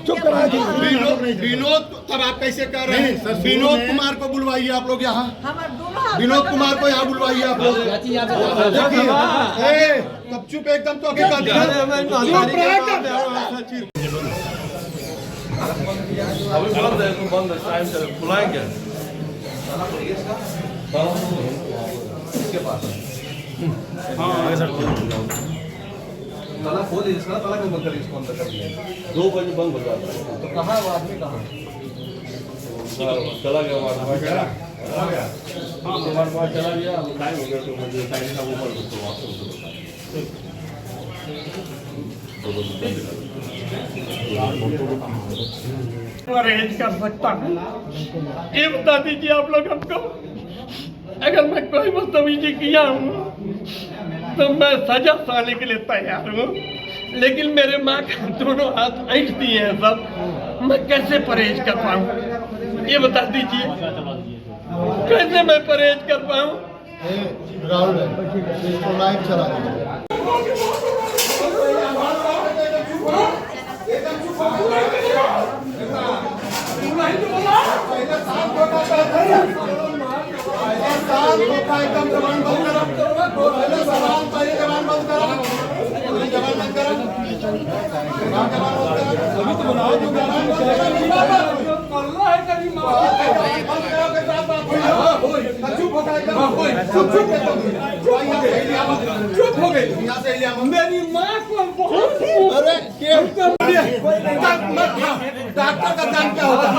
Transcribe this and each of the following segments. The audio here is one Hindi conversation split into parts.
चुप करा दी। विनोद, अब आप कैसे कह रहे हैं? विनोद कुमार को बुलवाइए आप लोग यहाँ, विनोद कुमार को यहाँ बुलवाइए आप लोग। तब चुप एकदम, तो आगे कर दिया। ताला खोल इसका, ताला क्यों बंद कर इसको अंदर कर दिया? 2 बजे बंद हो जाता है। तो कहाँ है वो आदमी, कहाँ चला गया? हमारा चला गया, हाँ हमारे पास चला गया। टाइम हो गया तो मुझे टाइम का ऊपर तो वापस अरेंज कर सकता हूँ। ये बता दीजिए आप लोग हमको, अगर मैं कोई बदतमीजी किया हूँ तो मैं सजा सहने के लिए तैयार हूँ, लेकिन मेरे माँ का दोनों हाथ ऐंठ दिए हैं सब, मैं कैसे परहेज कर पाऊँ? ये बता दीजिए, कैसे मैं परहेज कर पाऊँ? राहुल इसको लाइव चला दीजिए। एकदम जबान बंद करो, पहले सवाल, पहले जबान बंद करो, जबान बंद करो, अभी तो बनाओ, जो जबान बंद करो, चुप हो गए, चुप हो गए, यहाँ से मेरी माँ को बहुत, अरे क्यों डॉक्टर का काम क्या होता है?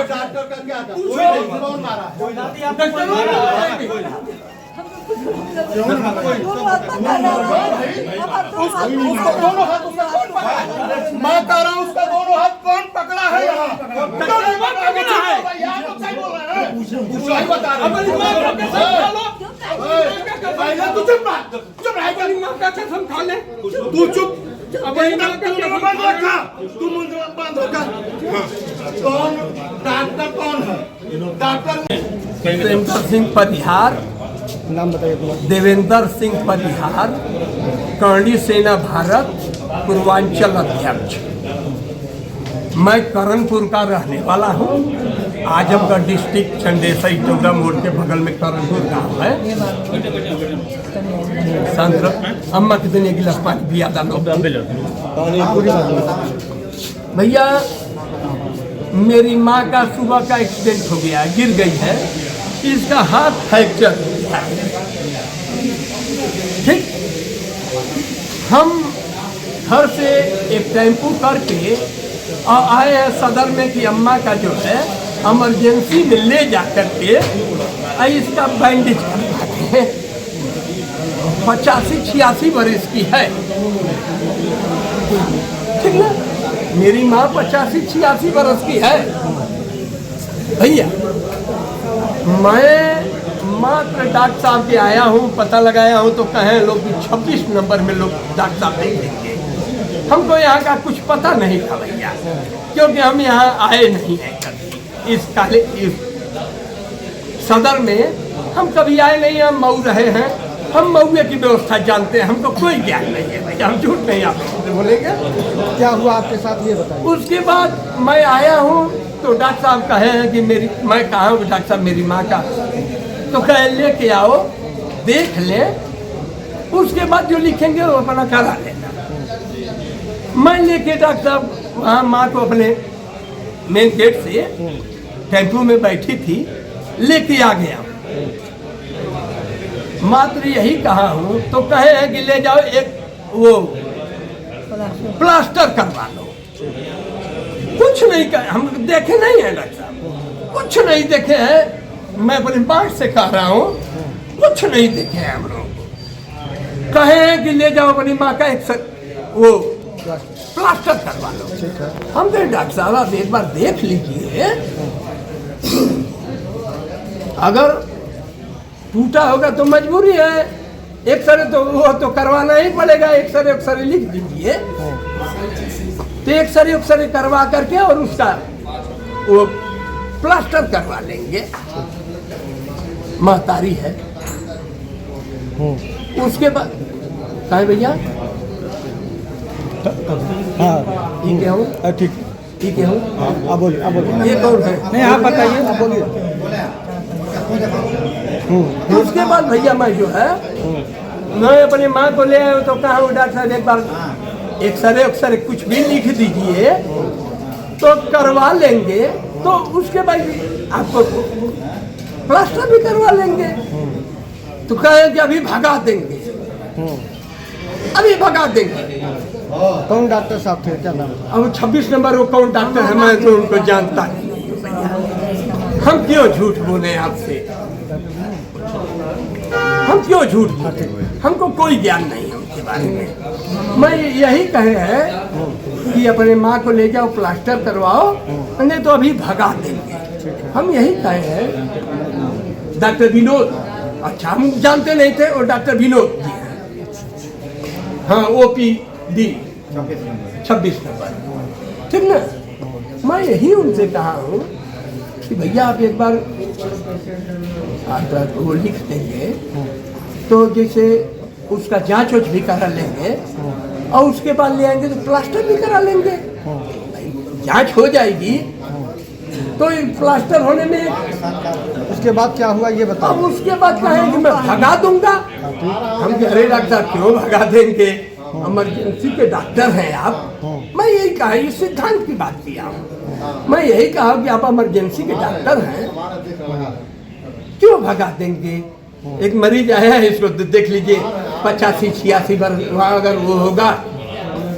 डॉक्टर का क्या था? कौन मारा? मैं कह रहा हूँ उसका दोनों हाथ कौन पकड़ा है? यहाँ बता रहे तू चुप, बंद रखा, तू बंद रखा। कौन डॉक्टर कौन है? डॉक्टर देवेंद्र सिंह परिहार, नाम बताइए। देवेंद्र सिंह परिहार, कर्णी सेना भारत पूर्वांचल अध्यक्ष। मैं करणपुर का रहने वाला हूँ। आजमगढ़ डिस्ट्रिक्ट चंदेसई टोला मोड़ के बगल में करणपुर गाँव है। संत अम्मा कितने एक गिलास पानी पिया था भैया। मेरी माँ का सुबह का एक्सीडेंट हो गया, गिर गई है, इसका हाथ फ्रैक्चर है। ठीक, हम घर से एक टेम्पू करके और आए हैं सदर में कि अम्मा का जो है इमरजेंसी में ले जा करके इसका बैंडेज करवाते हैं। 85-86 बरस की है, ठीक ना? मेरी माँ 85-86 बरस की है भैया। मैं मात्र डॉक्टर साहब के आया हूँ, पता लगाया हूँ तो कहें लोग कि 26 नंबर में लोग डॉक्टर साहब नहीं देंगे। हमको यहाँ का कुछ पता नहीं था भैया, क्योंकि हम यहाँ आए नहीं हैं कभी। इस सदर में हम कभी आए नहीं, हम मऊ रहे हैं, हम मऊए की व्यवस्था जानते हैं, हमको कोई ज्ञान नहीं है भैया, हम झूठ नहीं आपसे बोलेंगे। क्या हुआ आपके साथ ये बताइए। उसके बाद मैं आया हूँ तो डॉक्टर साहब कहे हैं कि मैं कहा हूँ डॉक्टर साहब मेरी माँ का, तो कहे लेके आओ देख ले, उसके बाद जो लिखेंगे वो अपना करा लेना। मैं लेके डॉक्टर साहब वहाँ माँ को अपने मेन गेट से टेम्पू में बैठी थी लेके आ गया। मात्र यही कहा हूँ तो कहे हैं कि ले जाओ एक वो प्लास्टर करवा लो। कुछ नहीं कहे, हम देखे नहीं है डॉक्टर साहब, कुछ नहीं देखे हैं। मैं अपनी बात से कह रहा हूँ, कुछ नहीं देखे हैं हम लोग। कहे हैं कि ले जाओ अपनी माँ का एक वो प्लास्टर करवा लो। हम कहे डॉक्टर साहब आप एक बार देख लीजिए, अगर टूटा होगा तो मजबूरी है, एक्सरे तो वो तो करवाना ही पड़ेगा। एक्सरे लिख दीजिए, तो एक्सरे करवा करके और उसका वो प्लास्टर करवा लेंगे। महतारी है, उसके बाद कहे भैया हाँ ठीक है हूँ ठीक ठीक है हूँ हाँ आप बोलिए ये कौन है नहीं आप बताइए आप बोलिए उसके बाद भैया मैं जो है मैं अपनी माँ को ले आया तो कहा डॉक्टर साहब एक बार एक्सरे कुछ भी लिख दीजिए तो करवा लेंगे। तो उसके बाद आपको प्लास्टर भी करवा लेंगे। तो कहे कि अभी भगा देंगे अभी भगा देंगे। कौन डॉक्टर साहब थे क्या नाम था? अब 26 नंबर वो कौन डॉक्टर है मैं तो उनको जानता नहीं हूँ भैया। हम क्यों झूठ बोले आपसे हम क्यों झूठ बोले हमको कोई ज्ञान नहीं है उनके बारे में। मैं यही कहे है कि अपने माँ को ले जाओ प्लास्टर करवाओ नहीं तो अभी भगा देंगे। हम यही कहे हैं डॉक्टर विनोद अच्छा हम जानते नहीं थे और डॉक्टर विनोद जी हैं हाँ OPD 26 नंबर ठीक ना। मैं यही उनसे कहा हूँ कि भैया आप एक बार वो लिख देंगे तो जैसे उसका जांच वाच भी करा लेंगे और उसके बाद ले आएंगे तो प्लास्टर भी करा लेंगे। जांच हो जाएगी तो प्लास्टर होने में उसके बाद क्या हुआ ये बताओ। अब उसके बाद कहें कि मैं भगा दूंगा। हम कह रहे डॉक्टर क्यों भगा देंगे इमरजेंसी के डॉक्टर हैं आप। मैं यही कहा ये सिद्धांत की बात किया मैं यही कहा कि आप इमरजेंसी के डॉक्टर हैं क्यों भगा देंगे। एक मरीज आया है इसको देख लीजिए 85-86 वर्ष वहाँ अगर वो होगा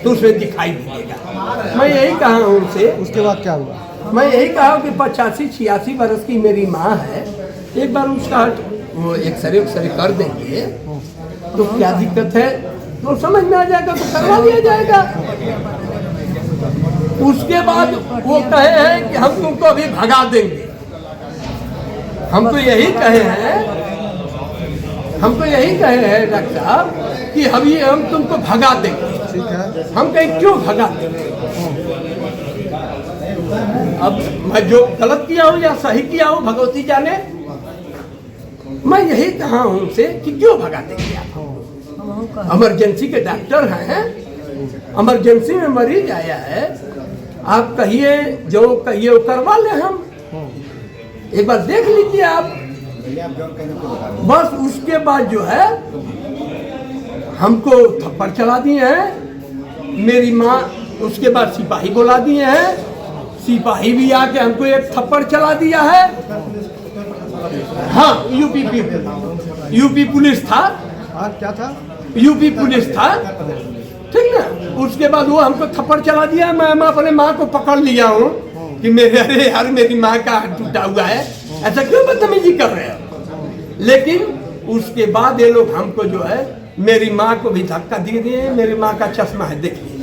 तो उसमें दिखाई देगा। मैं यही कहा उनसे। उसके बाद क्या हुआ? मैं यही कहा कि 85-86 वर्ष की मेरी माँ है एक बार उसका वो एक्सरे कर देंगे तो क्या दिक्कत है तो समझ में आ जाएगा तो करवा दिया जाएगा। उसके बाद वो कहे हैं कि हम तुमको अभी भगा देंगे। हम तो यही कहे हैं डॉक्टर साहब कि अभी हम तुमको भगा देंगे। ठीक है हम कहीं क्यों भगा देंगे। अब मैं जो गलत किया हूँ या सही किया हूँ भगवती जाने। मैं यही कहा हूँ उनसे कि क्यों भगा देंगे आप। इमरजेंसी के डॉक्टर हैं इमरजेंसी में मरीज आया है आप कहिए जो कहिए वो करवा ले। हम एक बार देख लीजिए आप। बस उसके बाद जो है हमको थप्पड़ चला दिए हैं मेरी माँ। उसके बाद सिपाही बुला दिए हैं सिपाही भी आके हमको एक थप्पड़ चला दिया है। हाँ यूपी पुलिस था। हाँ क्या था? यूपी पुलिस था ठीक ना। उसके बाद वो हमको थप्पड़ चला दिया। मैं अपने माँ को पकड़ लिया हूँ कि मेरे अरे यार मेरी माँ का हाथ टूटा हुआ है ऐसा क्यों बदतमीजी कर रहे हो। लेकिन उसके बाद ये लोग हमको जो है मेरी माँ को भी धक्का दे दिए। मेरी माँ का चश्मा है देख लीजिए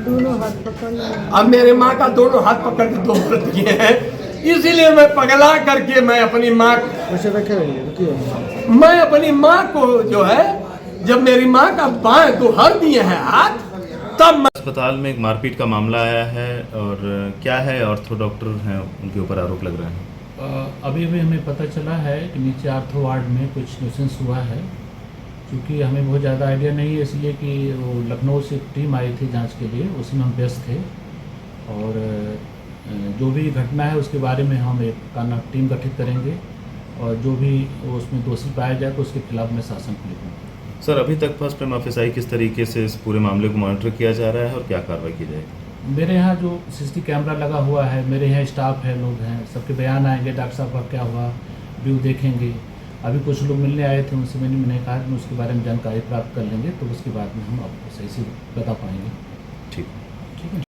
दोनों हाथ पकड़ अब मेरे माँ का दोनों हाथ पकड़ के 2 व्रत किए हैं। इसीलिए मैं पगला करके मैं अपनी माँ को जो है जब मेरी माँ का बाएं तो हर दिए हैं हाथ तब मैं अस्पताल में एक मारपीट का मामला आया है और क्या है ऑर्थो डॉक्टर हैं उनके ऊपर आरोप लग रहे हैं। अभी हमें पता चला है कि नीचे आर्थो वार्ड में कुछ न्यूसेंस हुआ है। क्योंकि हमें बहुत ज़्यादा आइडिया नहीं है इसलिए कि वो लखनऊ से टीम आई थी जांच के लिए उसी में हम व्यस्त थे और जो भी घटना है उसके बारे में हम एक टीम गठित करेंगे और जो भी उसमें दोषी पाया जाए तो उसके खिलाफ में शासन को लिखूँगा। सर अभी तक फर्स्ट टाइम ऑफिसर किस तरीके से इस पूरे मामले को मॉनिटर किया जा रहा है और क्या कार्रवाई की जाएगी। मेरे यहाँ जो CCTV कैमरा लगा हुआ है मेरे यहाँ स्टाफ है लोग हैं सबके बयान आएंगे डॉक्टर साहब का क्या हुआ व्यू देखेंगे। अभी कुछ लोग मिलने आए थे उनसे मैंने कहा कि उसके बारे में जानकारी प्राप्त कर लेंगे तो उसके बाद में हम आपको सही से बता पाएंगे। ठीक।